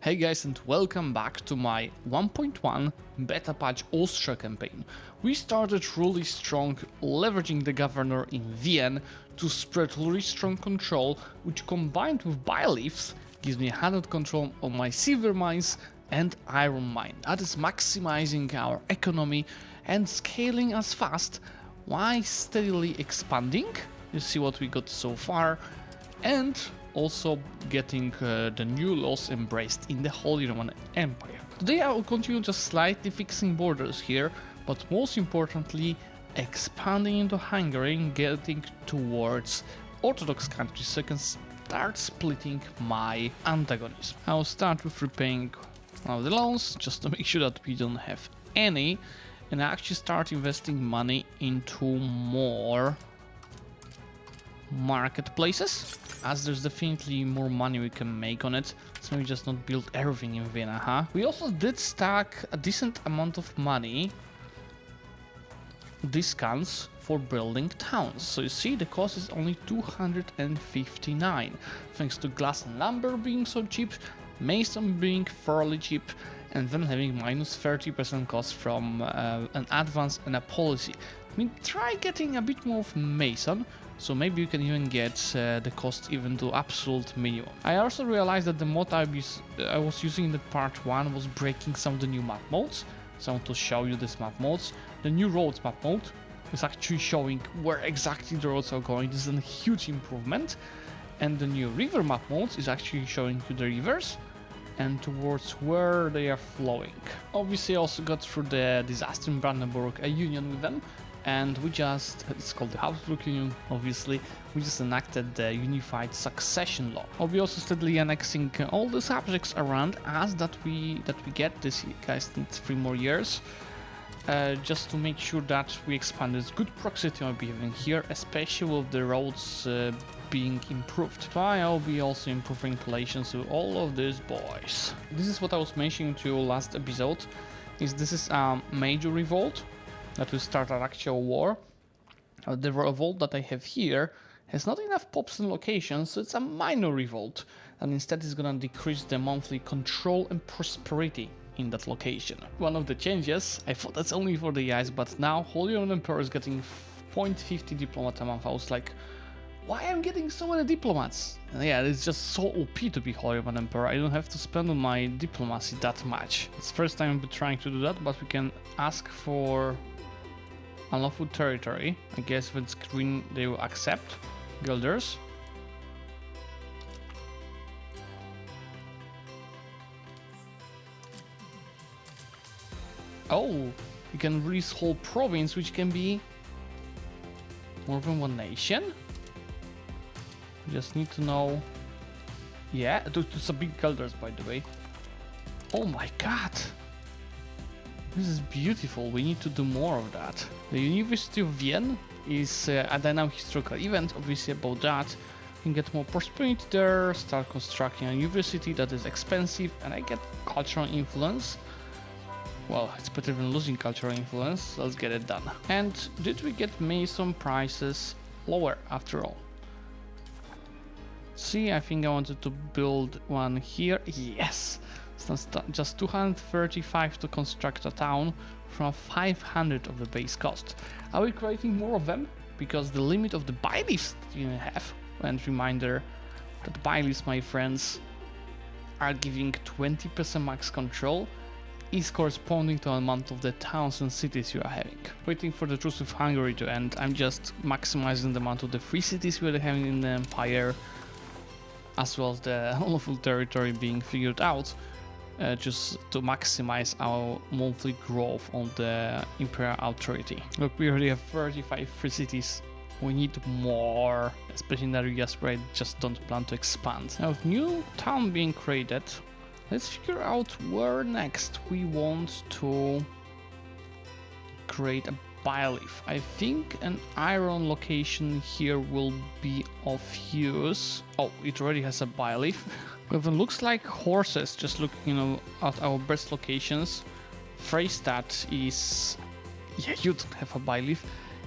Hey guys, and welcome back to my 1.1 beta patch Austria campaign. We started really strong, leveraging the governor in Vienna to spread really strong control, which combined with bioleaves gives me 100 control on my silver mines and iron mine. That is maximizing our economy and scaling us fast while steadily expanding. You see what we got so far, and also getting the new laws embraced in the Holy Roman Empire. Today I will continue just slightly fixing borders here, but most importantly expanding into Hungary and getting towards Orthodox countries so I can start splitting my antagonism. I will start with repaying one of the loans just to make sure that we don't have any, and I actually start investing money into more marketplaces, as there's definitely more money we can make on it, so we just not build everything in Vienna, huh? We also did stack a decent amount of money discounts for building towns. So you see the cost is only 259, thanks to glass and lumber being so cheap, mason being fairly cheap, and then having minus 30% cost from an advance and a policy. I mean, try getting a bit more of mason, so maybe you can even get the cost even to absolute minimum. I also realized that the mod I was using in the part 1 was breaking some of the new map modes, so I want to show you this map modes. The new roads map mode is actually showing where exactly the roads are going. This is a huge improvement. And the new river map modes is actually showing you the rivers and towards where they are flowing. Obviously I also got through the disaster in Brandenburg a union with them, and it's called the Habsburg Union, obviously. We just enacted the unified succession law. I'll be also steadily annexing all the subjects around us that we get. This guys need 3 more years, just to make sure that we expand this good proximity I'll be having here, especially with the roads being improved. So I'll be also improving relations with all of these boys. This is what I was mentioning to you last episode, this is a major revolt that will start an actual war. The revolt that I have here has not enough pops and locations, so it's a minor revolt, and instead is gonna decrease the monthly control and prosperity in that location. One of the changes, I thought that's only for the guys, but now Holy Roman Emperor is getting 0.50 diplomat a month. I was like, why am I getting so many diplomats? And yeah, it's just so OP to be Holy Roman Emperor. I don't have to spend on my diplomacy that much. It's the first time I've been trying to do that, but we can ask for unlawful territory. I guess if it's green they will accept. Guilders. Oh, you can release whole province, which can be more than one nation. You just need to know. Yeah, to some big guilders, by the way. Oh my god. This is beautiful. We need to do more of that. The University of Vienna is a dynamic historical event, obviously about that. You can get more prosperity there, start constructing a university that is expensive, and I get cultural influence. Well, it's better than losing cultural influence, so let's get it done. And did we get mason prices lower after all? See, I think I wanted to build one here. Yes! So just 235 to construct a town from 500 of the base cost. Are we creating more of them? Because the limit of the bioleaves that you have, and reminder that bioleaves, my friends, are giving 20% max control, is corresponding to the amount of the towns and cities you are having. Waiting for the truce with Hungary to end, I'm just maximizing the amount of the free cities we're having in the empire, as well as the unlawful territory being figured out, just to maximize our monthly growth on the Imperial authority. Look, we already have 35 free cities. We need more, especially in areas where I just don't plan to expand. Now, with new town being created, let's figure out where next we want to create a bioleaf. I think an iron location here will be of use. Oh, it already has a bioleaf. But it looks like horses, just looking at our best locations. Freystadt is... yeah, you don't have a bioleaf.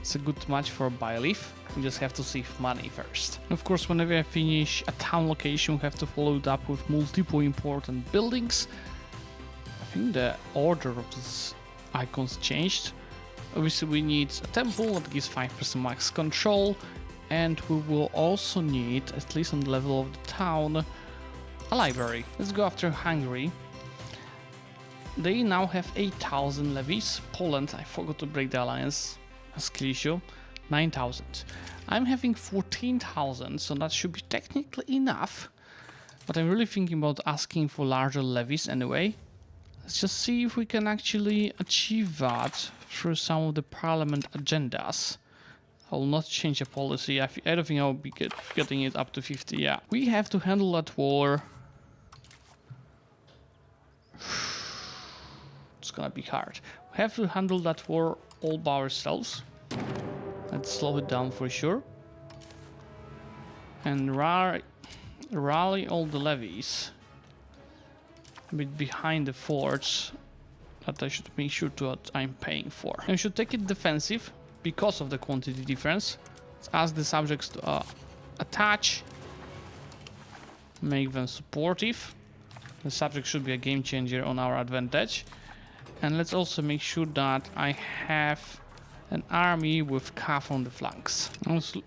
it's a good match for a bailiff. We just have to save money first. Of course, whenever I finish a town location, we have to follow it up with multiple important buildings. I think the order of these icons changed. Obviously, we need a temple that gives 5% max control, and we will also need, at least on the level of the town, a library. Let's go after Hungary. They now have 8,000 levies. Poland, I forgot to break the alliance, a skill issue, 9,000. I'm having 14,000, so that should be technically enough. But I'm really thinking about asking for larger levies anyway. Let's just see if we can actually achieve that through some of the parliament agendas. I will not change the policy. I don't think I'll be getting it up to 50. Yeah, we have to handle that war. It's gonna be hard. We have to handle that war all by ourselves. Let's slow it down for sure. And rally all the levies a bit behind the forts that I should make sure that I'm paying for. And we should take it defensive because of the quantity difference. Let's ask the subjects to attach, make them supportive. The subject should be a game changer on our advantage. And let's also make sure that I have an army with cav on the flanks.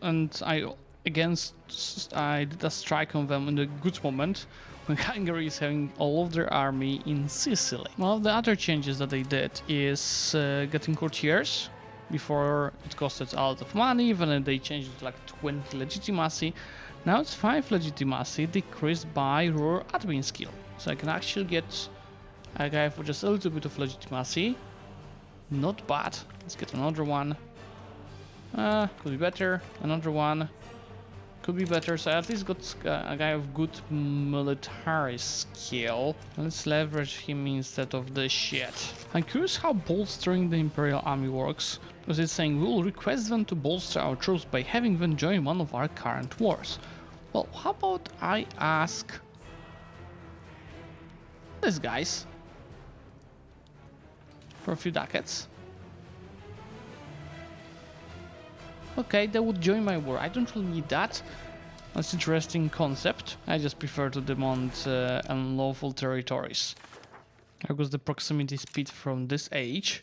And I did a strike on them in a good moment when Hungary is having all of their army in Sicily. One of the other changes that they did is getting courtiers. Before it costed a lot of money, then they changed it to like 20 legitimacy. Now it's 5 legitimacy decreased by rural admin skill. So I can actually get a guy for just a little bit of legitimacy. Not bad. Let's get another one. Could be better. Another one. Could be better. So I at least got a guy of good military skill. Let's leverage him instead of this shit. I'm curious how bolstering the Imperial army works. Because it's saying we will request them to bolster our troops by having them join one of our current wars. Well, how about I ask these guys for a few ducats. Okay, they would join my war. I don't really need that. That's an interesting concept. I just prefer to demand unlawful territories. There goes the proximity speed from this age.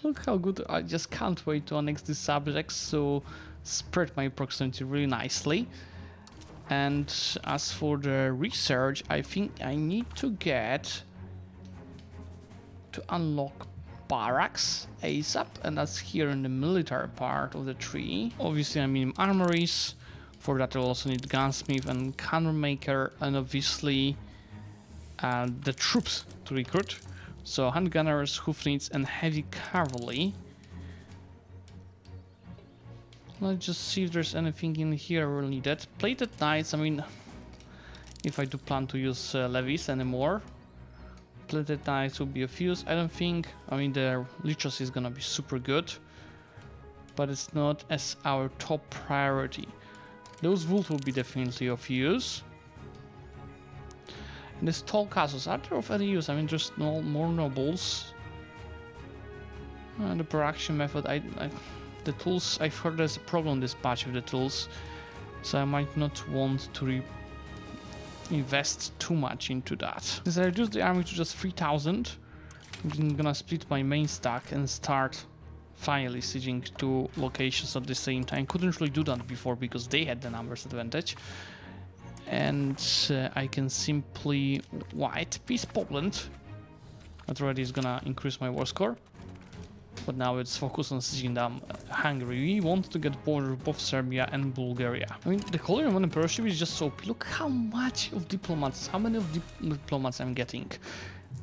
Look how good. I just can't wait to annex these subjects, so spread my proximity really nicely. And as for the research, I think I need to get to unlock barracks ASAP, and that's here in the military part of the tree. Obviously I mean armories. For that I'll also need gunsmith and cannon maker, and obviously the troops to recruit. So handgunners, hoofneeds and heavy cavalry. Let's just see if there's anything in here we'll need it. Plated knights, I mean, if I do plan to use levies anymore, plated knights will be of use. I don't think, I mean, the literacy is gonna be super good, but it's not as our top priority. Those wood will be definitely of use. And these tall castles, are they of any use? I mean, there's no more nobles. The production method, the tools, I've heard there's a problem this patch with the tools, so I might not want to invest too much into that. Since I reduced the army to just 3,000, I'm gonna split my main stack and start finally sieging 2 locations at the same time. Couldn't really do that before because they had the numbers advantage. And I can simply white peace Poland. That already is gonna increase my war score. But now it's focused on sieging down Hungary. We want to get border with both Serbia and Bulgaria. I mean, the Holy Roman Emperorship is just so OP. Look how much of diplomats, how many of diplomats I'm getting.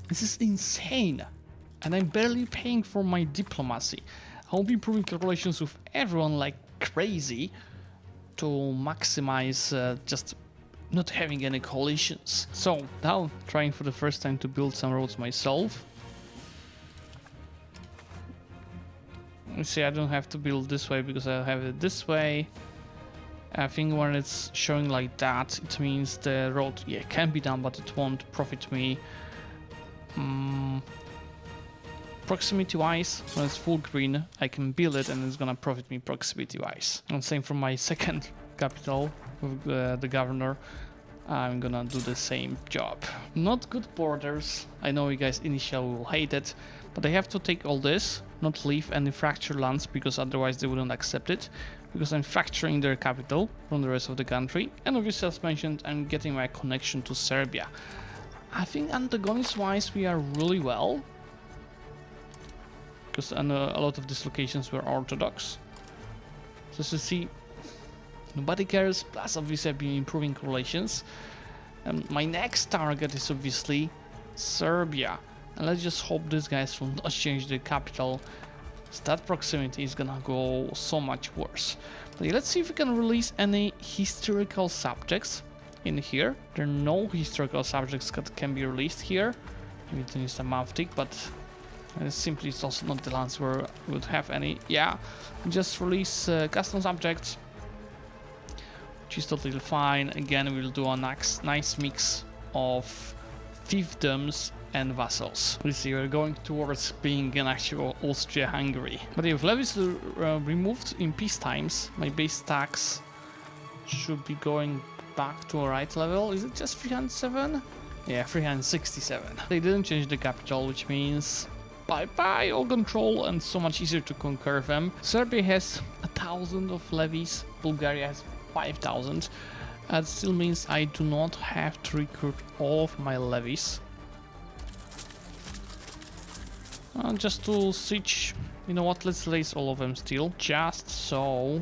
This is insane. And I'm barely paying for my diplomacy. I'll be improving relations with everyone like crazy to maximize just not having any coalitions. So now trying for the first time to build some roads myself. You see, I don't have to build this way because I have it this way. I think when it's showing like that, it means the road, yeah, can be done, but it won't profit me proximity-wise, when it's full green, I can build it and it's gonna profit me proximity-wise. And same for my second capital with the governor. I'm gonna do the same job. Not good borders. I know you guys initially will hate it, but I have to take all this, not leave any fractured lands, because otherwise they wouldn't accept it. Because I'm fracturing their capital from the rest of the country, and obviously, as mentioned, I'm getting my connection to Serbia. I think antagonist-wise we are really well, because a lot of these locations were Orthodox. So as you see, nobody cares, plus obviously I've been improving relations. And my next target is obviously Serbia. And let's just hope these guys will not change the capital. So that proximity is gonna go so much worse. But yeah, let's see if we can release any historical subjects in here. There are no historical subjects that can be released here. Maybe to use a mouth tick, but simply it's also not the lands where we would have any. Yeah, just release custom subjects, which is totally fine. Again, we'll do a nice mix of fiefdoms and vassals. You see, we're going towards being an actual Austria-Hungary. But if levies removed in peace times, my base tax should be going back to a right level. Is it just 307? Yeah, 367. They didn't change the capital, which means bye-bye all control and so much easier to conquer them. Serbia has 1,000 of levies, Bulgaria has 5,000. That still means I do not have to recruit all of my levies. Just to siege, you know what, let's raise all of them still, just so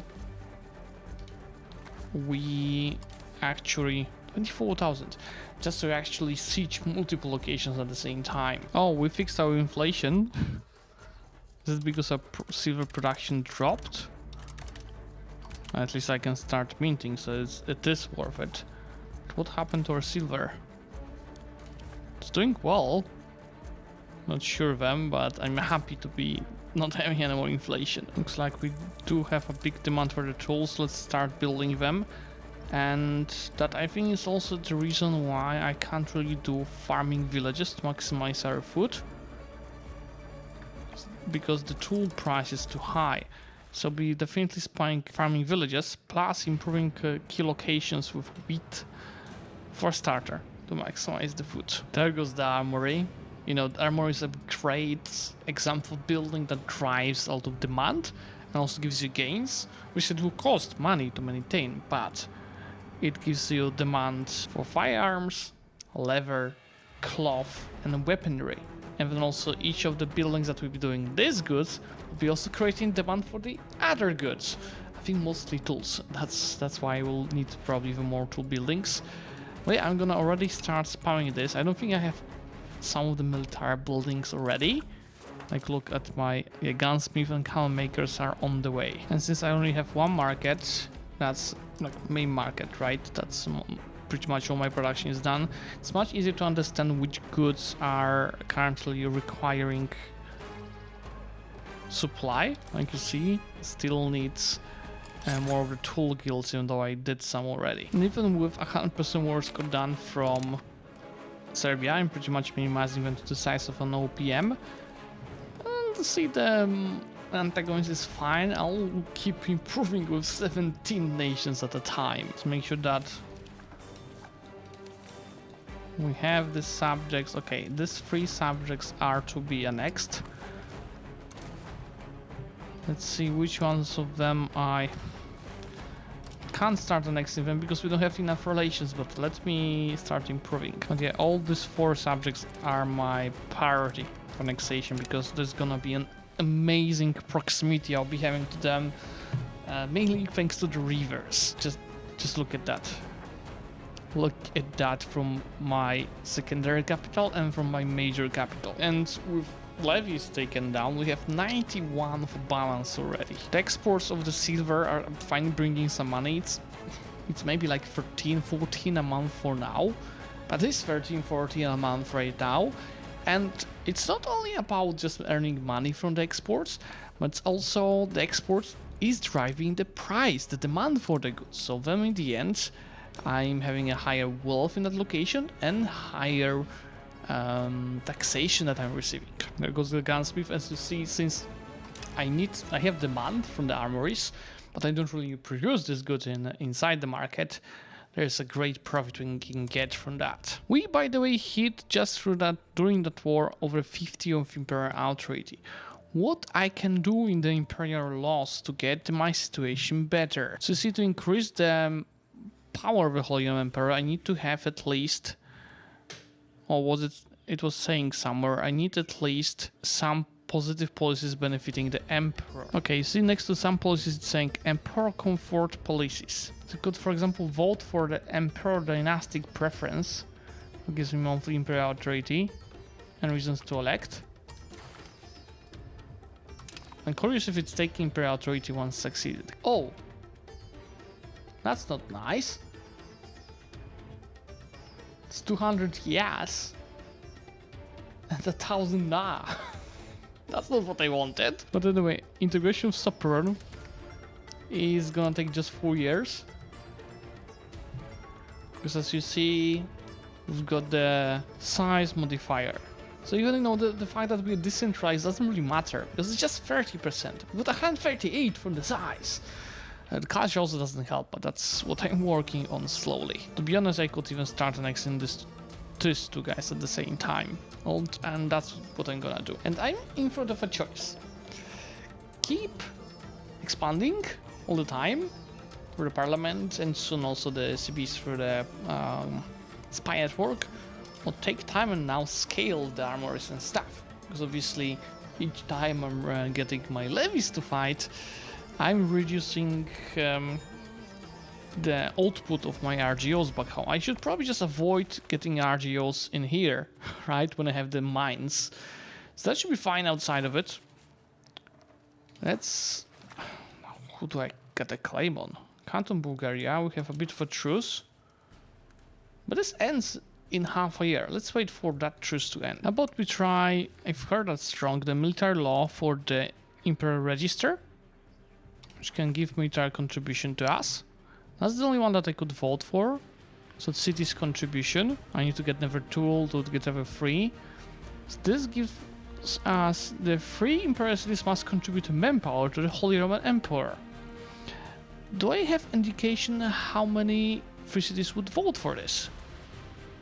we actually 24,000, just so we actually siege multiple locations at the same time. Oh, we fixed our inflation. Is it because our silver production dropped? At least I can start minting, so it is worth it. What happened to our silver? It's doing well. Not sure of them, but I'm happy to be not having any more inflation. Looks like we do have a big demand for the tools. Let's start building them. And that, I think, is also the reason why I can't really do farming villages to maximize our food, because the tool price is too high. So be definitely spying farming villages plus improving key locations with wheat for starter to maximize the food. There goes the armory. You know, the armory is a great example building that drives a lot of demand and also gives you gains, which it will cost money to maintain, but it gives you demand for firearms, leather, cloth, and weaponry. And then also each of the buildings that will be doing these goods will be also creating demand for the other goods. I think mostly tools. That's why I will need probably even more tool buildings. But yeah, I'm gonna already start spamming this. I don't think I have some of the military buildings already. Like, look at my gunsmith and cannon makers are on the way. And since I only have one market, that's like main market, right? That's pretty much all my production is done. It's much easier to understand which goods are currently requiring supply. Like you see, still needs more of the tool guilds, even though I did some already. And even with 100% work done from Serbia, I'm pretty much minimizing them to the size of an OPM. And see, the antagonist is fine. I'll keep improving with 17 nations at a time to make sure that we have the subjects. Okay, these 3 subjects are to be annexed. Let's see which ones of them I can't start annexing them because we don't have enough relations, but let me start improving. But yeah, all these 4 subjects are my priority for annexation because there's gonna be an amazing proximity I'll be having to them, mainly thanks to the rivers. Just look at that. Look at that from my secondary capital and from my major capital. And with levies taken down, we have 91 for balance already. The exports of the silver are finally bringing some money. It's maybe like 13, 14 a month for now, but it's 13, 14 a month right now. And it's not only about just earning money from the exports, but it's also the exports is driving the price, the demand for the goods. So then in the end, I'm having a higher wealth in that location and higher taxation that I'm receiving. There goes the gunsmith. As you see, since I have demand from the armories, but I don't really produce this goods inside the market, there's a great profit we can get from that. We, by the way, hit just through that during that war over 50 of Imperial authority. What I can do in the Imperial laws to get my situation better? So you see, to increase the power of the Holy Emperor, I need to have at least, or was it was saying somewhere, I need at least some positive policies benefiting the Emperor. Okay, see, next to some policies it's saying Emperor comfort policies. So I could, for example, vote for the Emperor Dynastic preference, which gives me monthly Imperial authority and reasons to elect. I'm curious if it's taking Imperial authority once succeeded. Oh, that's not nice. It's 200 yes and 1,000 nah. That's not what I wanted. But anyway, integration of suppression is gonna take just 4 years. Because as you see, we've got the size modifier. So even though the fact that we're decentralized doesn't really matter, because it's just 30%. We've got 138 for the size. The culture also doesn't help, but that's what I'm working on slowly. To be honest, I could even start annexing these two guys at the same time. And that's what I'm gonna do. And I'm in front of a choice. Keep expanding all the time through the parliament and soon also the CBs through the spy network, or take time and now scale the armories and stuff. Because obviously each time I'm getting my levies to fight, I'm reducing the output of my RGOs back home. I should probably just avoid getting RGOs in here, right, when I have the mines. So that should be fine outside of it. Let's... Who do I get a claim on? Canton Bulgaria, we have a bit of a truce. But this ends in half a year. Let's wait for that truce to end. How about we try, I've heard that's strong, the military law for the Imperial Register, which can give military contribution to us. That's the only one that I could vote for. So city's contribution. I need to get never tool to get never free. So this gives us the free Imperial cities must contribute manpower to the Holy Roman Emperor. Do I have indication how many free cities would vote for this?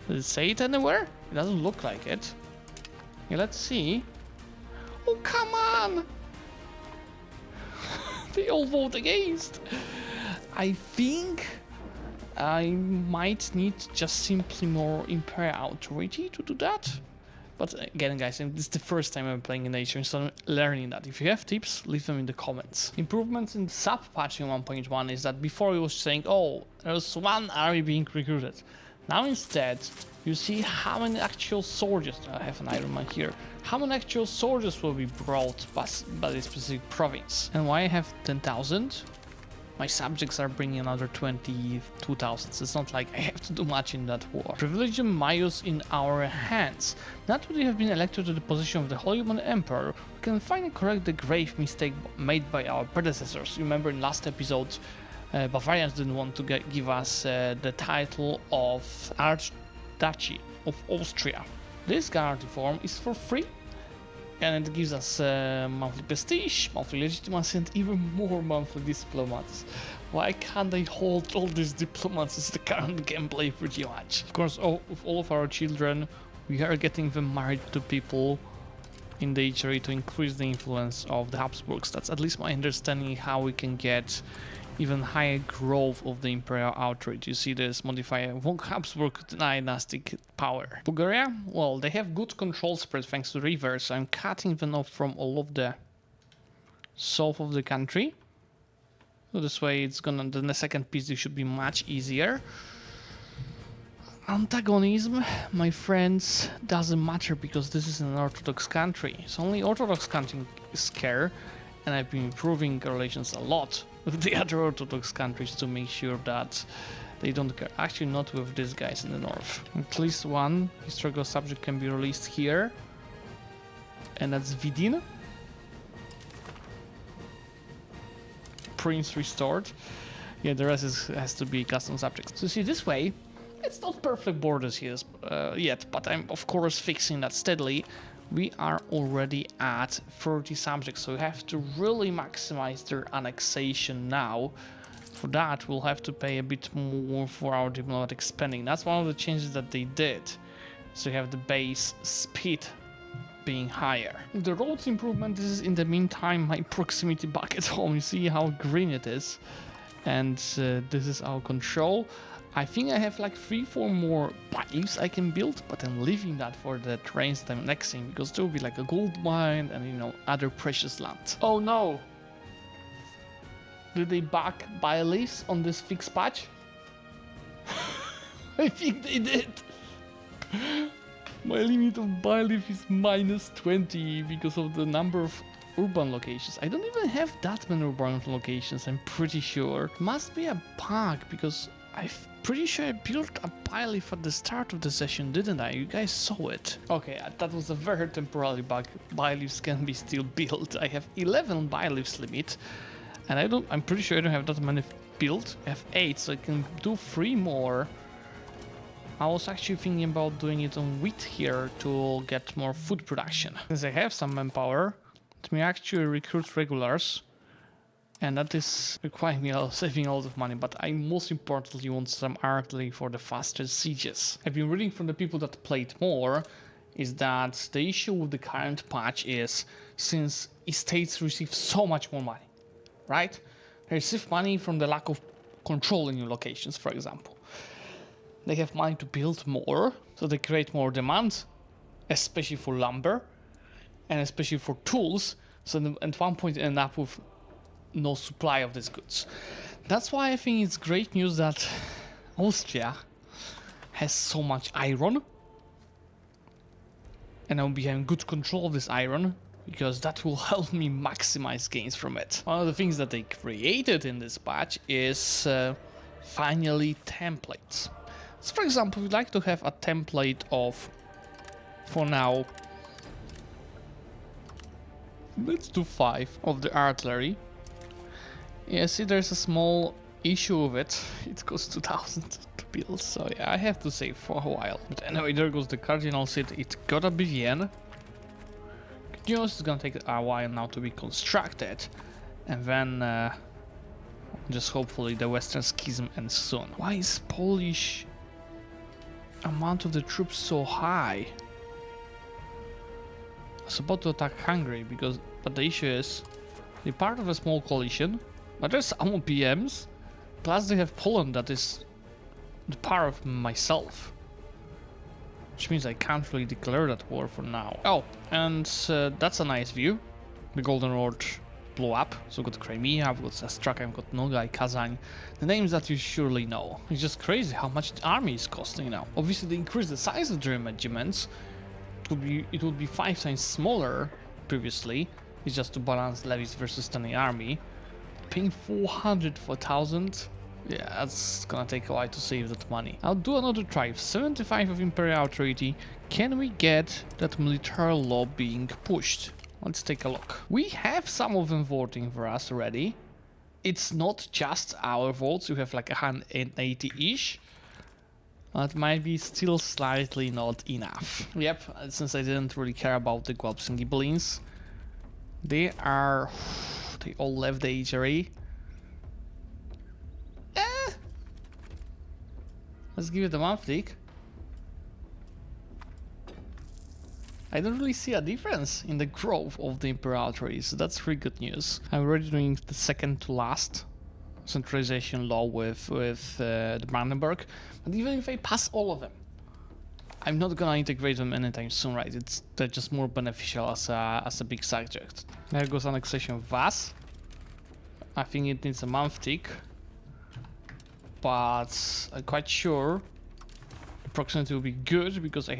Does it say it anywhere? It doesn't look like it. Yeah, let's see. Oh, come on! They all vote against. I think I might need just simply more Imperial authority to do that. But again, guys, this is the first time I'm playing a nation, so I'm learning that. If you have tips, leave them in the comments. Improvements in sub-patching 1.1 is that before it was saying, oh, there's one army being recruited. Now instead, you see how many actual soldiers, I have an Iron Man here, how many actual soldiers will be brought by this specific province. And why I have 10,000? My subjects are bringing another 22,000. It's not like I have to do much in that war. Privilegium Maius in our hands. Now that we have been elected to the position of the Holy Roman Emperor, we can finally correct the grave mistake made by our predecessors. You remember in last episode, Bavarians didn't want to give us the title of Archduchy of Austria. This guarantee form is for free, and it gives us monthly prestige, monthly legitimacy, and even more monthly diplomats. Why can't I hold all these diplomats? It's the current gameplay pretty much. Of course, with all of our children, we are getting them married to people in the HRA to increase the influence of the Habsburgs. That's at least my understanding how we can get even higher growth of the Imperial outrage. You see this modifier Habsburg dynastic power. Bulgaria, well, they have good control spread thanks to rivers, so I'm cutting them off from all of the south of the country. So this way it's gonna, then the second piece should be much easier. Antagonism, my friends, doesn't matter because this is an Orthodox country. So only Orthodox countries care, and I've been improving relations a lot with the other Orthodox countries to make sure that they don't care. Actually, not with these guys in the north. At least one historical subject can be released here, and that's Vidin. Prince restored. Yeah, the rest has to be custom subjects. So see, this way, it's not perfect borders here yet, but I'm of course fixing that steadily. we are already at 30 subjects, so we have to really maximize their annexation now. For that, we'll have to pay a bit more for our diplomatic spending. That's one of the changes that they did. So you have the base speed being higher. The roads improvement, this is in the meantime my proximity bucket home. You see how green it is. And this is our control. I think I have like 3-4 more piles I can build, but I'm leaving that for the trains that I'm annexing, because there will be like a gold mine and, you know, other precious land. Oh no! Did they bug bioleaves on this fixed patch? I think they did. My limit of bioleaf is -20 because of the number of urban locations. I don't even have that many urban locations, I'm pretty sure. It must be a bug, because I'm pretty sure I built a bioleaf at the start of the session, didn't I? You guys saw it. Okay, that was a very temporary bug. Bioleaves can be still built. I have 11 bioleaves limit. And I'm pretty sure I don't have that many built. I have 8, so I can do 3 more. I was actually thinking about doing it on wheat here to get more food production. Since I have some manpower, let me actually recruit regulars. And that is requiring me saving a lot of money, but I most importantly want some artillery for the faster sieges. I've been reading from the people that played more, is that the issue with the current patch is, since estates receive so much more money, right? They receive money from the lack of control in your locations, for example. They have money to build more, so they create more demand, especially for lumber, and especially for tools, so at one point end up with no supply of these goods. That's why I think it's great news that Austria has so much iron, and I'll be having good control of this iron, because that will help me maximize gains from it. One of the things that they created in this patch is finally templates. So for example, we'd like to have a template of, for now, let's do 5 of the artillery. Yeah, see, there's a small issue with it. It costs 2,000 to build, so yeah, I have to save for a while. But anyway, there goes the cardinal seat. It got a BVN. It's gonna take a while now to be constructed, and then just hopefully the Western Schism ends soon. Why is Polish amount of the troops so high? I was about to attack Hungary, but the issue is they're part of a small coalition, but there's ammo PMs, plus they have Poland that is the power of myself. Which means I can't really declare that war for now. Oh, and that's a nice view. The Golden Road blew up, so I've got Crimea, I've got Astrakhan, I've got Nogai, Kazan. The names that you surely know. It's just crazy how much the army is costing now. Obviously they increased the size of their regiments. It would be 5 times smaller previously. It's just to balance levies versus standing army. Paying 400 for 1,000. Yeah, that's gonna take a while to save that money. I'll do another try. 75 of Imperial authority. Can we get that military law being pushed? Let's take a look. We have some of them voting for us already. It's not just our votes. We have like 180-ish. That might be still slightly not enough. Yep, since I didn't really care about the Guelphs and Ghibellines. They all left the HRA. Let's give it a month tick. I don't really see a difference in the growth of the Imperial trees, so that's really good news. I'm already doing the second to last centralization law with the Brandenburg, but even if I pass all of them, I'm not gonna integrate them anytime soon, right? They're just more beneficial as a big subject. There goes annexation of Vas. I think it needs a month tick. But I'm quite sure the proximity will be good because I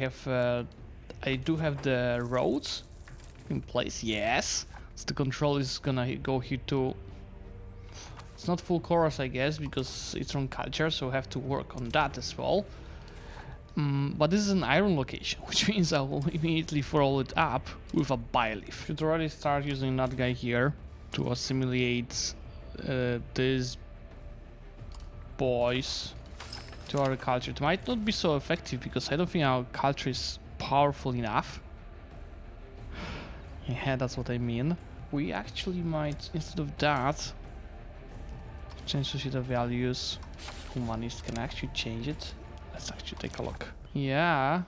do have the roads in place. Yes, so the control is gonna go here too. It's not full chorus, I guess, because it's on culture, so I have to work on that as well. But this is an iron location, which means I will immediately follow it up with a bioleaf. Should already start using that guy here to assimilate these boys to our culture. It might not be so effective because I don't think our culture is powerful enough. Yeah, that's what I mean. We actually might, instead of that, change societal values. Humanist, can I actually change it? Let's actually take a look. Yeah,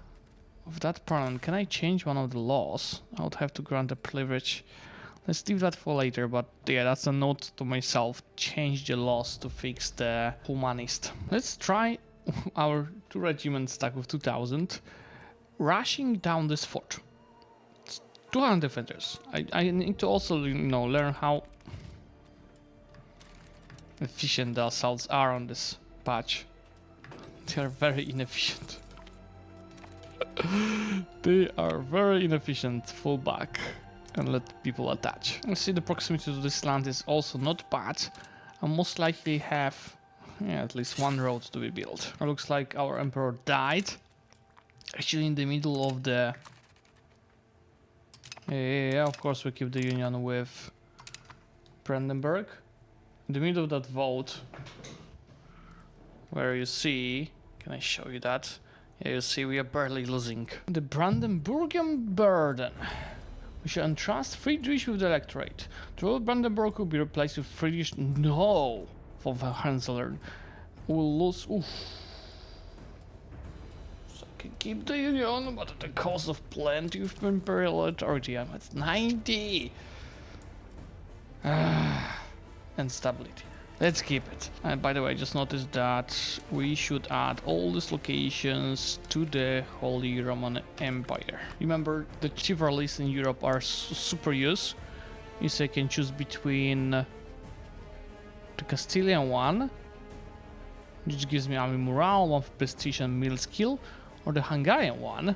with that problem, can I change one of the laws? I would have to grant a privilege. Let's leave that for later, but yeah, that's a note to myself. Change the laws to fix the humanist. Let's try our 2 regiments stack with 2000. Rushing down this fort. It's 200 defenders. I need to also, you know, learn how efficient the assaults are on this patch. They are very inefficient. They are very inefficient. Fall back and let people attach. I see the proximity to this land is also not bad. I most likely have at least one road to be built. It looks like our emperor died. Actually in the middle of the... Yeah, of course we keep the union with Brandenburg. In the middle of that vote, where you see... Can I show you that? Yeah, you see we are barely losing. The Brandenburgian burden. We shall entrust Friedrich with the electorate. The old Brandenburg will be replaced with Friedrich. No! For the Chancellor. We'll lose. Oof. So I can keep the union, but at the cost of plenty of imperial authority. I'm at 90! And stability. Let's keep it. And by the way, I just noticed that we should add all these locations to the Holy Roman Empire. Remember, the chivalries in Europe are super use. So I can choose between the Castilian one, which gives me army morale, 1 for prestige and middle skill, or the Hungarian one,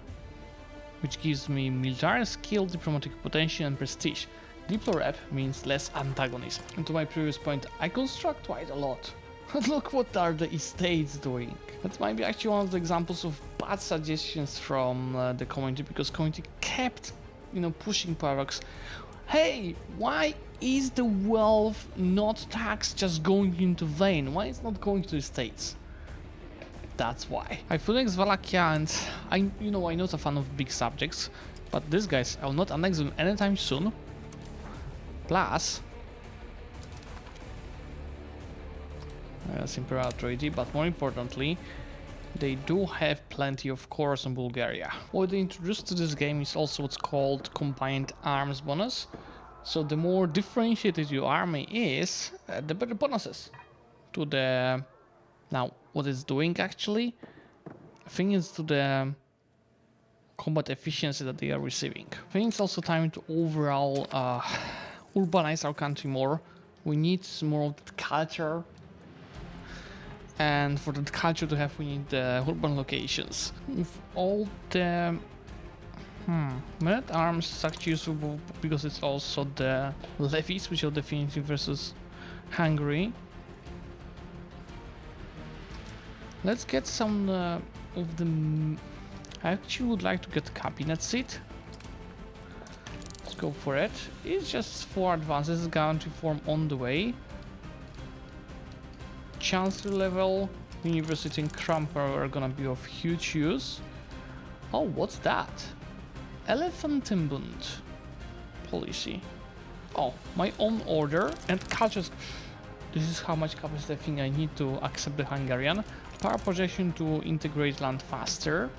which gives me military skill, diplomatic potential, and prestige. Diplorep means less antagonism. And to my previous point, I construct quite a lot. Look what are the estates doing. That might be actually one of the examples of bad suggestions from the community, because community kept, you know, pushing paradox. Hey, why is the wealth not tax just going into vain? Why is it not going to the estates? That's why. I feel like Slovakia, and I'm not a fan of big subjects, but these guys, I will not annex them anytime soon. Plus, that's Imperial authority, but more importantly, they do have plenty of cores in Bulgaria. What they introduced to this game is also what's called combined arms bonus. So the more differentiated your army is, the better bonuses to the... Now, what it's doing actually, I think it's to the combat efficiency that they are receiving. I think it's also time to overall urbanize our country more. We need more of that culture, and for that culture to have, we need the urban locations. With all the men at arms is actually useful because it's also the levies, which are definitive versus Hungary. Let's get some of the... I actually would like to get cabinet seat. Go for it. It's just 4 advances, guarantee form on the way. Chancellor level, University and Crown Power are gonna be of huge use. Oh, what's that? Elefantenbund policy. Oh, my own order and cultures. This is how much capacity I think I need to accept the Hungarian. Power projection to integrate land faster.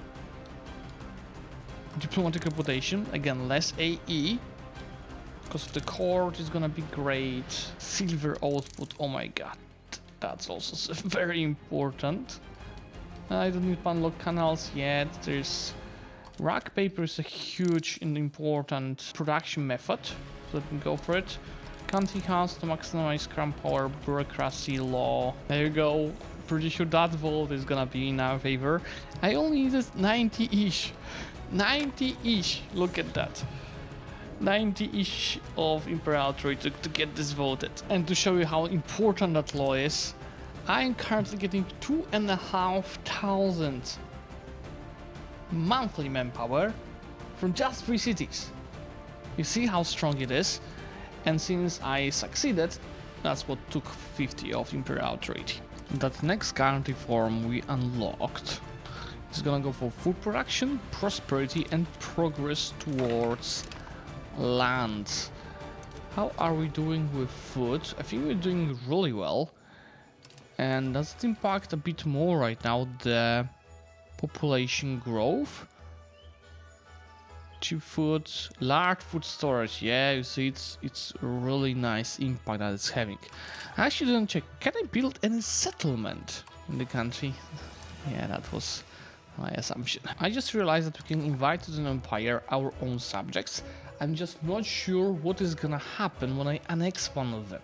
Diplomatic reputation, again less AE, because the court is gonna be great. Silver output, oh my god, that's also very important. I don't need panlock canals yet. There's rack paper is a huge and important production method, so let me go for it. Country house to maximize crown power, bureaucracy, law. There you go. Pretty sure that vote is gonna be in our favor. I only needed 90-ish. 90-ish, look at that. 90-ish of Imperial authority to get this voted. And to show you how important that law is, I'm currently getting 2,500 monthly manpower from just 3 cities. You see how strong it is? And since I succeeded, that's what took 50 of Imperial authority. That next guarantee form we unlocked is gonna go for food production, prosperity, and progress towards land. How are we doing with food? I think we're doing really well. And does it impact a bit more right now, the population growth? Cheap food, large food storage. Yeah, you see, it's a really nice impact that it's having. I actually didn't check. Can I build any settlement in the country? Yeah, that was my assumption. I just realized that we can invite to the empire our own subjects. I'm just not sure what is gonna happen when I annex one of them.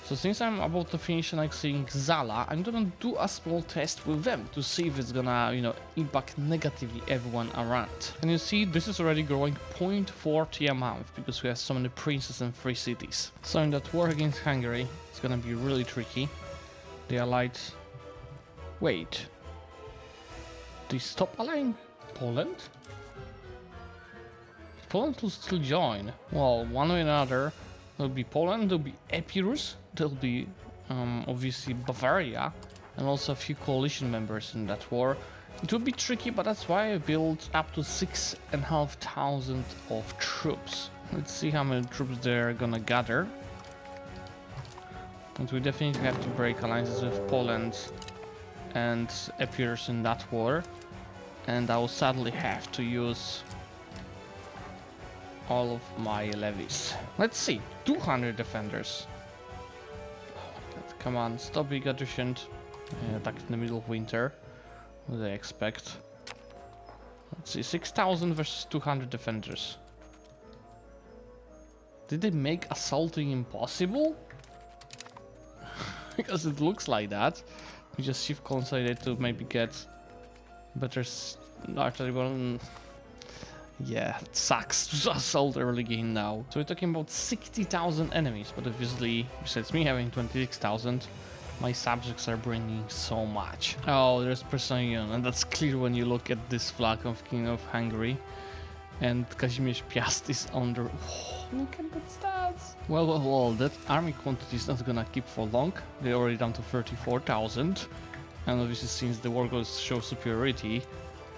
So since I'm about to finish annexing Zala, I'm gonna do a small test with them to see if it's gonna, you know, impact negatively everyone around. And you see, this is already growing 0.40 a month because we have so many princes and free cities. So in that war against Hungary, it's gonna be really tricky. The Allied... Wait. They stop allying Poland? Poland will still join. Well, one way or another, there'll be Poland, there'll be Epirus, there'll be obviously Bavaria, and also a few coalition members in that war. It will be tricky, but that's why I built up to 6,500 of troops. Let's see how many troops they're gonna gather. And we definitely have to break alliances with Poland and Epirus in that war. And I will sadly have to use all of my levies. Let's see, 200 defenders. Oh my god, come on, stop being efficient. Attack in the middle of winter. What do they expect? Let's see, 6,000 versus 200 defenders. Did they make assaulting impossible? Because it looks like that. We just shift consolidate to maybe get better artillery. Yeah, it sucks to assault early game now. So we're talking about 60,000 enemies, but obviously, besides me having 26,000, my subjects are bringing so much. Oh, there's Personion, and that's clear when you look at this flag of King of Hungary. And Kazimierz Piast is under... Oh, look at that stats! Well, that army quantity is not gonna keep for long. They're already down to 34,000. And obviously, since the war goes show superiority,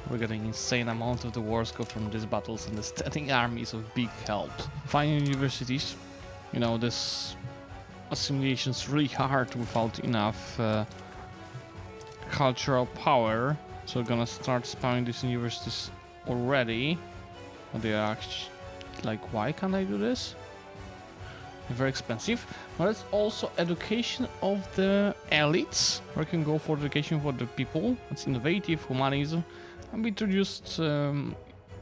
we're getting insane amount of the wars go from these battles, and the standing armies of big help. Finding universities, you know, this assimilation is really hard without enough cultural power. So we're gonna start spamming these universities already. They are actually like, why can't I do this? They're very expensive. But it's also education of the elites. We can go for education for the people. It's innovative, humanism. And we introduced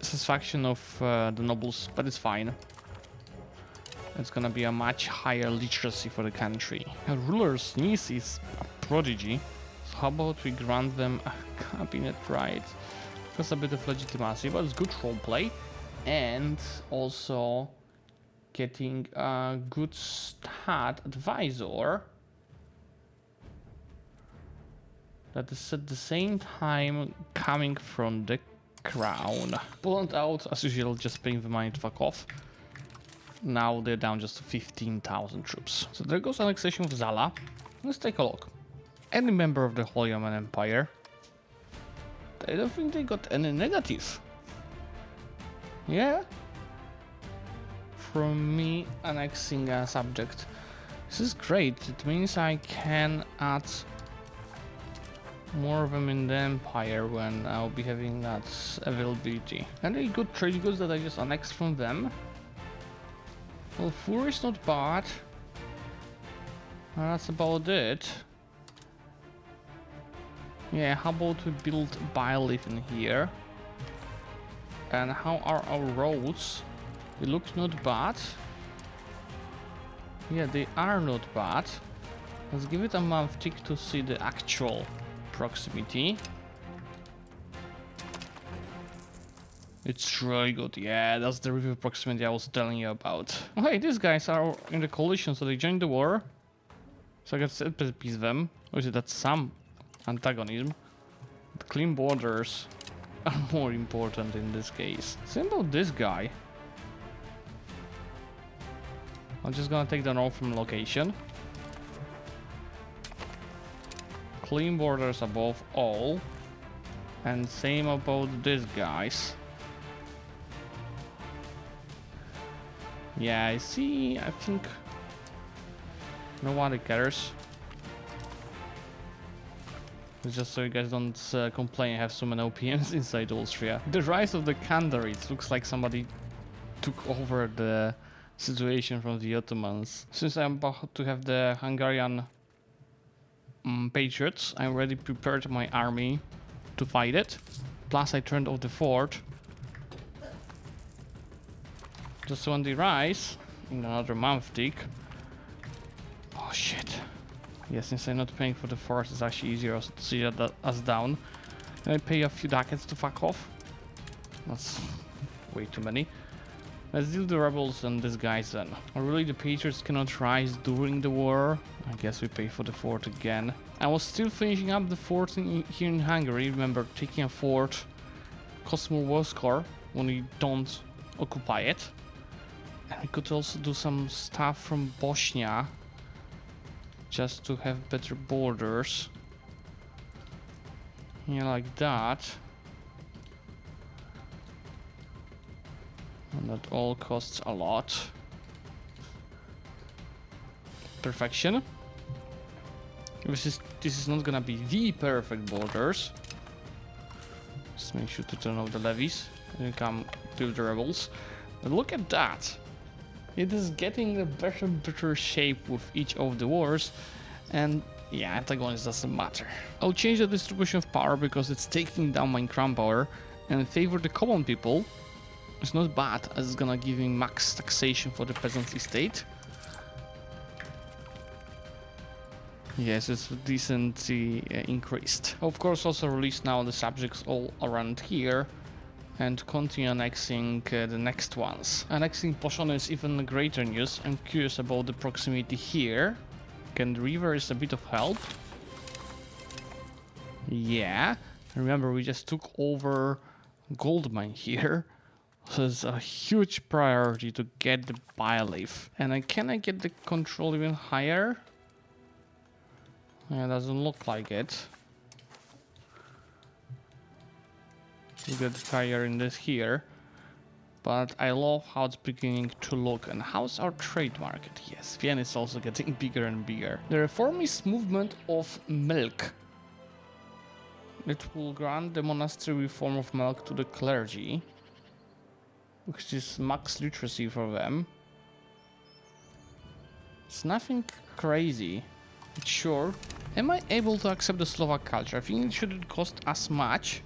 satisfaction of the nobles, but it's fine. It's gonna be a much higher literacy for the country. A ruler's niece is a prodigy, so how about we grant them a cabinet right? That's a bit of legitimacy, but it's good roleplay, and also getting a good stat advisor that is at the same time coming from the crown. Poland out, as usual, just paying the money to fuck off. Now they're down just to 15,000 troops. So there goes annexation of Zala. Let's take a look. Any member of the Holy Roman Empire. I don't think they got any negatives. Yeah. From me annexing a subject. This is great. It means I can add more of them in the empire when I'll be having that availability. Any good trade goods that I just annexed from them. Well, Fur is not bad. That's about it. Yeah, how about we build Bioleaf in here? And how are our roads? They look not bad. Yeah, they are not bad. Let's give it a month tick to see the actual proximity. It's really good. Yeah, that's the review proximity I was telling you about. Oh, hey, these guys are in the coalition, so they joined the war. So I got to peace them. Obviously, that's some antagonism. The clean borders are more important in this case. Same about this guy. I'm just gonna take the north from location. Clean borders above all. And same about these guys. Yeah, I see. I think nobody cares. It's just so you guys don't complain I have so many OPMs inside Austria. The rise of the Kandarids looks like somebody took over the situation from the Ottomans. Since I'm about to have the Hungarian patriots, I already prepared my army to fight it. Plus I turned off the fort. Just when they rise, in another month tick. Oh shit. Yeah, since I'm not paying for the fort, it's actually easier to see us down. And I pay a few ducats to fuck off. That's way too many. Let's deal the rebels and these guys then. Really, the patriots cannot rise during the war. I guess we pay for the fort again. I was still finishing up the fort here in Hungary. Remember, taking a fort costs more war score when we don't occupy it. And we could also do some stuff from Bosnia, just to have better borders. Yeah, like that. And that all costs a lot. Perfection. This is not gonna be the perfect borders. Just make sure to turn off the levies and come build the rebels. But look at that. It is getting a better shape with each of the wars, and yeah, antagonists doesn't matter. I'll change the distribution of power because it's taking down my crown power and favor the common people. It's not bad, as it's gonna give me max taxation for the peasantry state. Yes, it's decently increased. Of course, also release now the subjects all around here and continue annexing the next ones. Annexing Poshon is even greater news. I'm curious about the proximity here. Can the river is a bit of help? Yeah. Remember, we just took over gold mine here. So it's a huge priority to get the Bylif. And can I get the control even higher? Yeah, doesn't look like it. We get higher in this here, but I love how it's beginning to look. And how's our trade market? Yes, Vienna is also getting bigger and bigger. The reformist movement of milk. It will grant the monastery reform of milk to the clergy, which is max literacy for them. It's nothing crazy. Sure. Am I able to accept the Slovak culture? I think it shouldn't cost as much,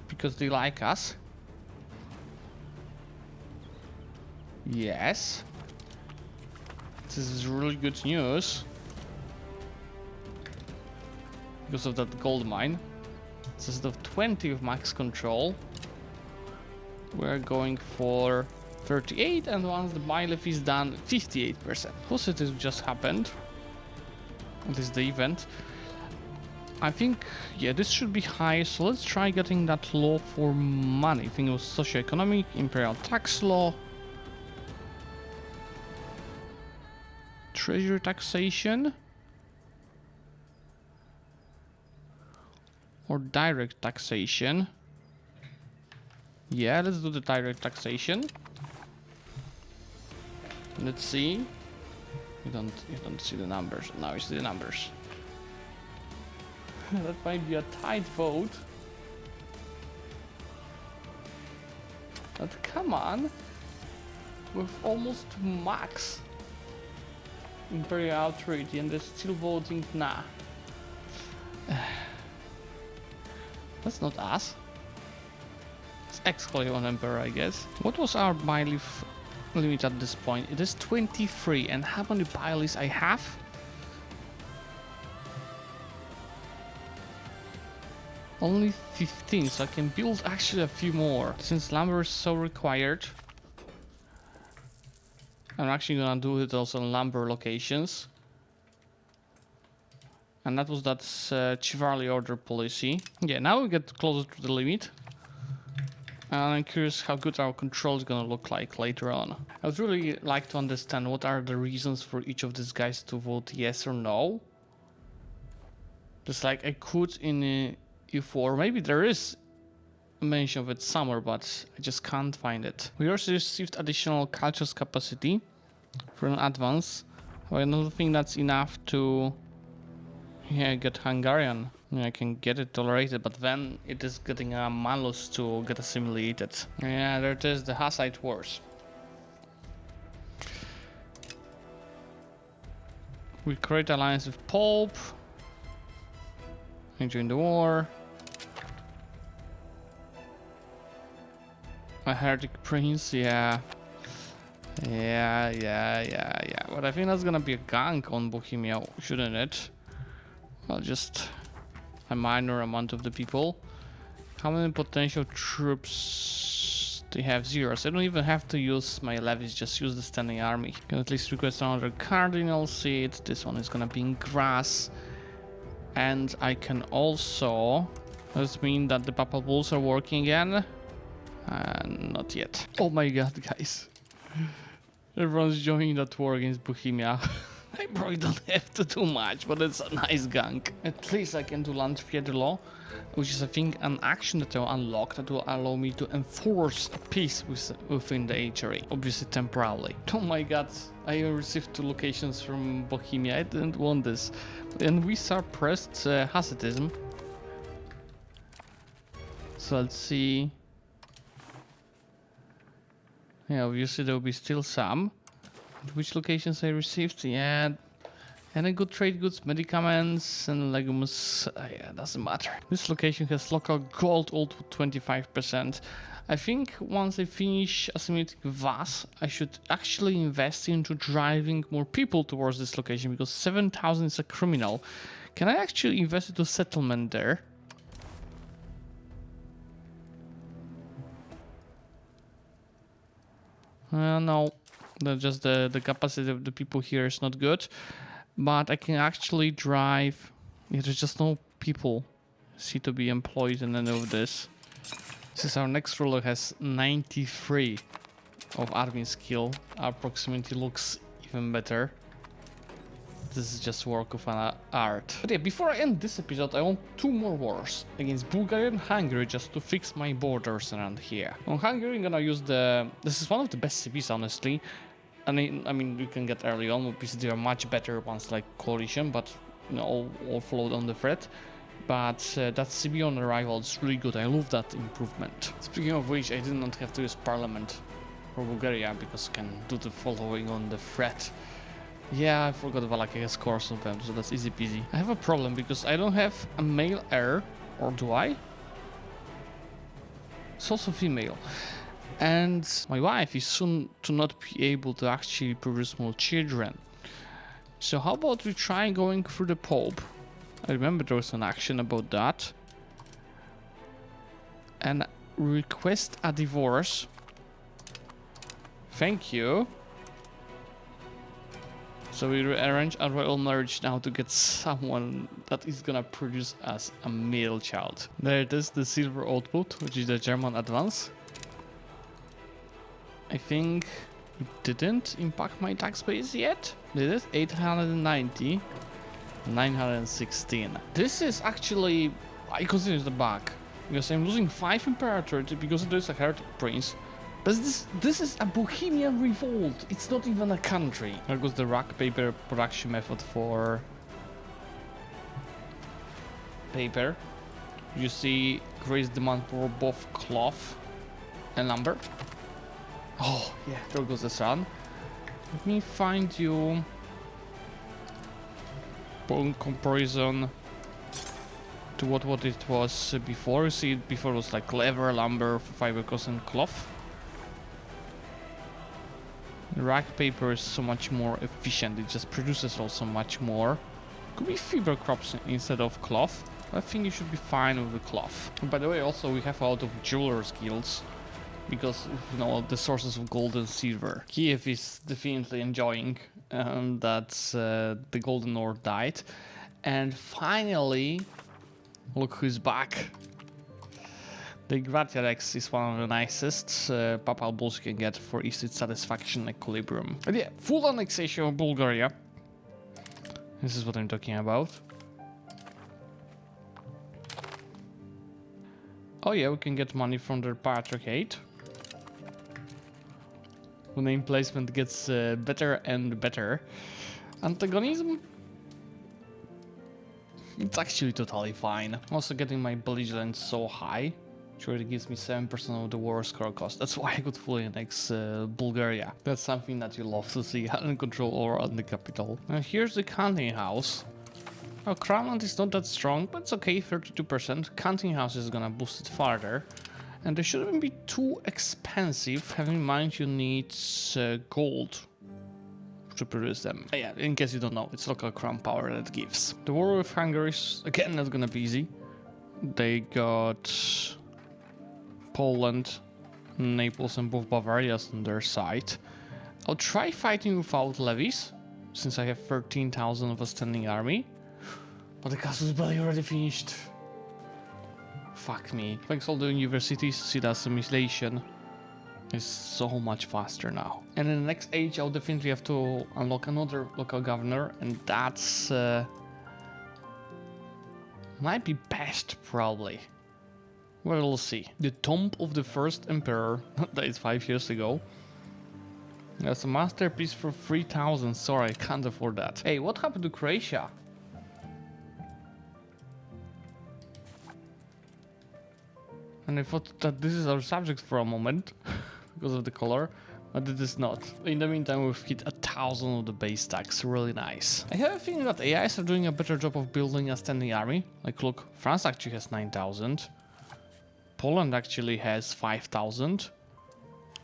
because they like us. Yes. This is really good news. Because of that gold mine. Instead of 20 of max control, we're going for 38, and once the Bylif is done, 58%. Hussite just happened. This is the event. I think, yeah, this should be high, so let's try getting that law for money. I think it was socioeconomic, imperial tax law, treasury taxation, or direct taxation. Yeah, let's do the direct taxation. Let's see. You don't see the numbers. Now you see the numbers. That might be a tight vote. But come on. With almost max Imperial authority and they're still voting nah. That's not us. It's Exclusion Emperor, I guess. What was our Bylif limit at this point? It is 23, and how many Bylifs I have? Only 15, so I can build actually a few more. Since lumber is so required, I'm actually gonna do it also on lumber locations. And that was that chivalry order policy. Yeah, now we get closer to the limit. And I'm curious how good our control is gonna look like later on. I would really like to understand what are the reasons for each of these guys to vote yes or no. Just like I could in EU4, maybe there is a mention of it somewhere, but I just can't find it. We also received additional cultures capacity for an advance. I don't think that's enough to get Hungarian. I can get it tolerated, but then it is getting a malus to get assimilated. Yeah, there it is, the Hussite Wars. We create alliance with Pope. We join the war. A heretic prince, yeah. But I think that's gonna be a gang on Bohemia, shouldn't it? Well, just a minor amount of the people. How many potential troops? They have 0, so I don't even have to use my levies, just use the standing army. Can at least request another cardinal seat. This one is gonna be in grass. And I can also... Does this mean that the Papal bulls are working again? Not yet. Oh my god, guys. Everyone's joining that war against Bohemia. I probably don't have to do much, but it's a nice gang. At least I can do Landfriedelo, which is I think an action that I'll unlock that will allow me to enforce peace within the HRA. Obviously temporarily. Oh my god, I received 2 locations from Bohemia. I didn't want this. And we suppressed Hussitism. So let's see. Yeah, obviously there will be still some. Which locations I received? Yeah, and a good trade goods, medicaments, and legumes. Yeah, doesn't matter. This location has local gold all to 25%. I think once I finish assimilating VAS, I should actually invest into driving more people towards this location because 7,000 is a criminal. Can I actually invest into settlement there? No, just the capacity of the people here is not good, but I can actually drive. Yeah, there's just no people see to be employed in any of this. Since our next ruler has 93 of admin skill, our proximity looks even better. This is just work of an art. But yeah, before I end this episode, I want 2 more wars against Bulgaria and Hungary just to fix my borders around here. On Hungary, I'm gonna use the... This is one of the best CVs, honestly. I mean, you can get early on, obviously there are much better ones like Coalition, but you know, all followed on the thread. But that CB on arrival is really good. I love that improvement. Speaking of which, I did not have to use Parliament for Bulgaria because I can do the following on the thread. Yeah, I forgot Valaki has scores of them, so that's easy peasy. I have a problem because I don't have a male heir, or do I? It's also female. And my wife is soon to not be able to actually produce more children. So how about we try going through the Pope? I remember there was an action about that. And request a divorce. Thank you. So we arrange a royal marriage now to get someone that is gonna produce us a male child. There it is, the silver output, which is the German advance. I think it didn't impact my tax base yet. Did it? 890, 916. This is actually, I consider it a bug, because I'm losing 5 imperator because there's a heretic prince. But this is a Bohemian revolt. It's not even a country. There goes the rock paper production method for paper. You see great demand for both cloth and lumber. Oh yeah, there goes the sun. Let me find you comparison to what it was before. You see, before it was like leather, lumber, fiber, cotton, and cloth. Rack paper is so much more efficient, it just produces also much more. Could be fiber crops instead of cloth. I think you should be fine with the cloth. And by the way, also we have a lot of jewelers guilds because you know the sources of gold and silver. Kiev is definitely enjoying that the golden ore died. And finally, look who's back. The Gratiarex is one of the nicest Papal bulls you can get for easy satisfaction equilibrium. But yeah, full annexation of Bulgaria. This is what I'm talking about. Oh yeah, we can get money from their patriarchate. The name placement gets better and better. Antagonism? It's actually totally fine. Also getting my belligerence so high. Sure, it gives me 7% of the war score cost. That's why I could fully annex Bulgaria. That's something that you love to see, and control over the capital. And here's the counting house. Oh, Crownland is not that strong, but it's okay, 32%. Counting house is gonna boost it farther. And they shouldn't be too expensive, having in mind you need gold to produce them. Yeah, in case you don't know, it's local crown power that it gives. The war with Hungary is, again, not gonna be easy. They got Poland, Naples and both Bavarias on their side. I'll try fighting without levies, since I have 13,000 of a standing army. But the castle is barely already finished. Fuck me. Thanks all the universities, see that assimilation is so much faster now. And in the next age, I'll definitely have to unlock another local governor, and that's might be best, probably. Well, we'll see. The tomb of the first emperor, that is 5 years ago. That's a masterpiece for 3,000. Sorry, I can't afford that. Hey, what happened to Croatia? And I thought that this is our subject for a moment because of the color, but it is not. In the meantime, we've hit 1,000 of the base stacks. Really nice. I have a feeling that AIs are doing a better job of building a standing army. Like, look, France actually has 9,000. Poland actually has 5,000.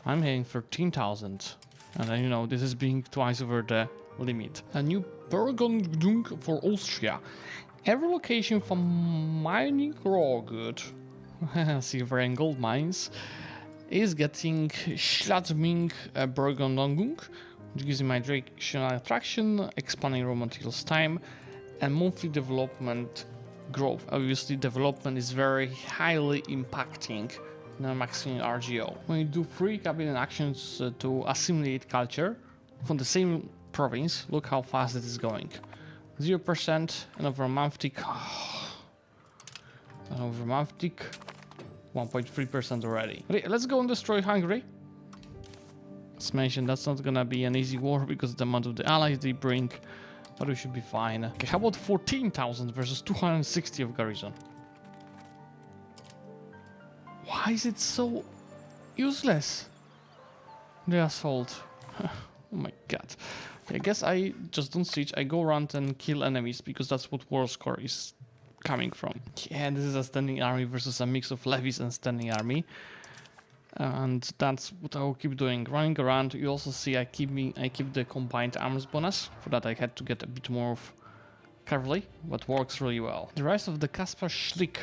I'm having 13,000. And then, you know, this is being twice over the limit. A new Burgundium for Austria. Every location from mining raw good, silver and gold mines, is getting Schladming Burgundium, which gives me migration attraction, expanding raw materials time, and monthly development growth. Obviously, development is very highly impacting the maximum RGO. When you do 3 cabinet actions to assimilate culture from the same province, look how fast it is going. 0% and over a month tick. And over a month tick, 1.3% already. Okay, let's go and destroy Hungary. As mentioned, that's not gonna be an easy war because of the amount of the allies they bring, but we should be fine. Okay, how about 14,000 versus 260 of garrison? Why is it so useless? The assault. Oh my god. Okay, I guess I just don't siege. I go around and kill enemies because that's what war score is coming from. Yeah, this is a standing army versus a mix of levies and standing army. And that's what I will keep doing. Running around, you also see I keep the combined arms bonus. For that I had to get a bit more of cavalry, but works really well. The rise of the Kaspar Schlick.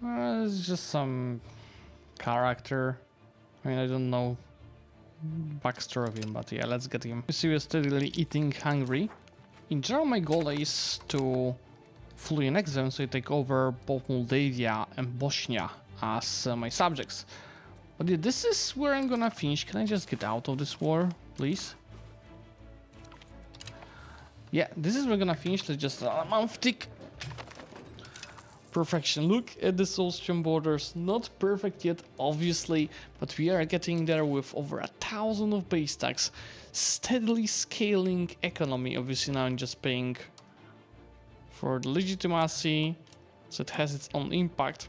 It's just some character. I mean, I don't know backstory of him, but yeah, let's get him. You see we're steadily eating Hungary. In general, my goal is to fully annex them, so I take over both Moldavia and Bosnia as my subjects. But yeah, this is where I'm gonna finish. Can I just get out of this war, please? Yeah, this is where we're gonna finish. Let's just a month tick. Perfection. Look at the Austrian borders. Not perfect yet, obviously, but we are getting there with over 1,000 of base stacks. Steadily scaling economy. Obviously now I'm just paying for the legitimacy, so it has its own impact.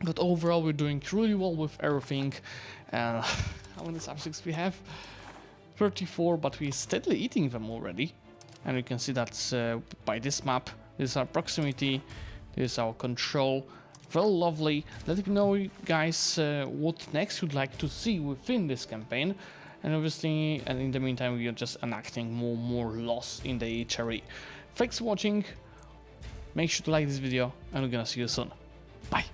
But overall we're doing really well with everything. How many subjects we have? 34, but we're steadily eating them already. And you can see that by this map. This is our proximity. This is our control. Very lovely. Let me know, guys, what next you'd like to see within this campaign. And obviously, and in the meantime, we are just enacting more loss in the HRE. Thanks for watching. Make sure to like this video, and we're gonna see you soon. Bye.